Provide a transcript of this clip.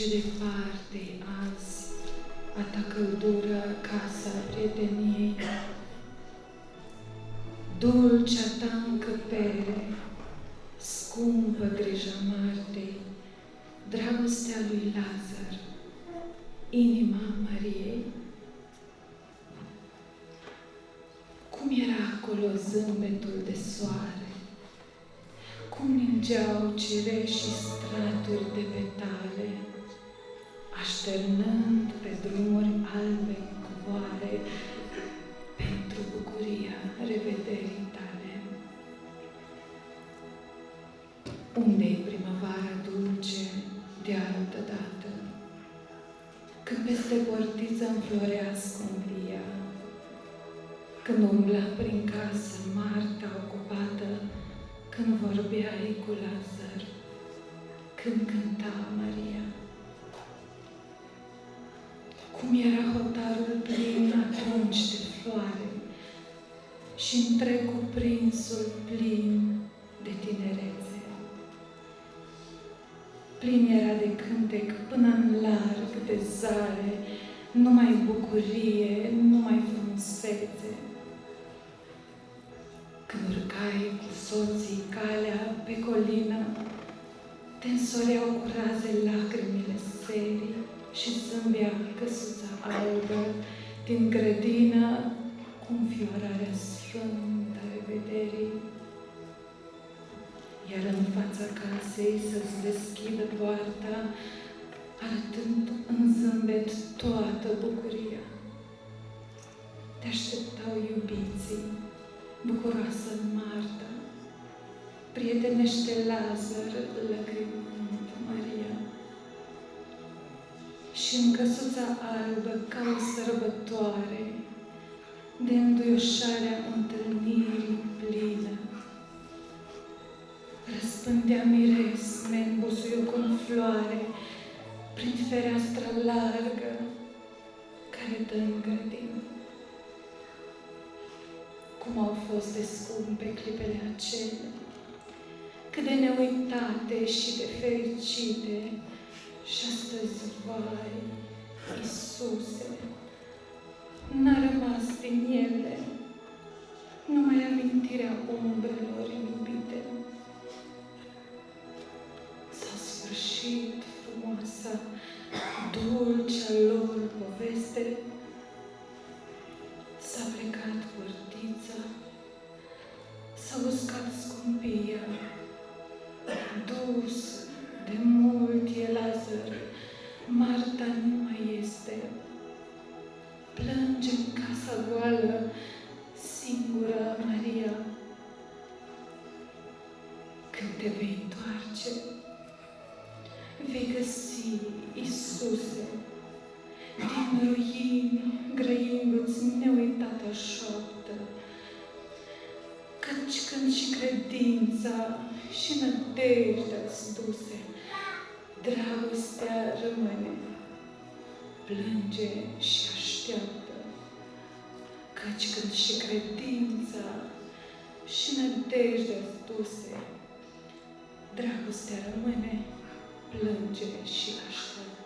Ce departe azi a ta căldură, casa prieteniei, dulcea ta încăpere, scumpă grija Martei, dragostea lui Lazar, inima Mariei. Cum era acolo zâmbetul de soare, cum ningeau cireșii straturi de petale, așternând pe drumuri albe covoare pentru bucuria revederii tale. Unde-i primăvara dulce de altă dată, când peste portiță înflorea scumpia, când umbla prin casă Marta ocupată, când vorbeai cu Lazar, când cânta Maria? Cum era hotarul plin atunci de floare și întreg cuprinsul plin de tinerețe. Plin era de cântec până în larg de zare, numai bucurie, numai frumusețe. Când urcai cu soții calea pe colină, te însoreau cu raze lacrimile serii și zâmbea căsuța albă din grădină cu înfiorarea sfântă a revederii. Iar în fața casei să-ți deschidă poarta, arătând în zâmbet toată bucuria. Te așteptau iubiții, bucuroasă Marta, prietenește Lazar, lăcrimând Maria. Și în căsuța albă, ca o sărbătoare, de înduioșarea întâlnirii plină, răspândea miresme în busuiocul în floare, prin fereastra largă care dă în grădină. Cum au fost de scumpe clipele acelea, cât de neuitate și de fericite, și astăzi, vai, Iisuse, n-a rămas din ele numai amintirea umbrelor iubite. S-a sfârșit frumoasa, dulcea lor poveste, s-a plecat portița, s-a uscat scumpia, dus de mult e Lazar, Marta nu mai este. Plânge în casa goală, singură Maria. Când te vei întoarce, vei găsi, Iisuse, din ruini, grăindu-ți neuitată șoaptă, căci când și credința și nădejdea-ți duse, dragostea rămâne, plânge și așteaptă, căci când și credința și nădejdea-ți duse, dragostea rămâne, plânge și așteaptă.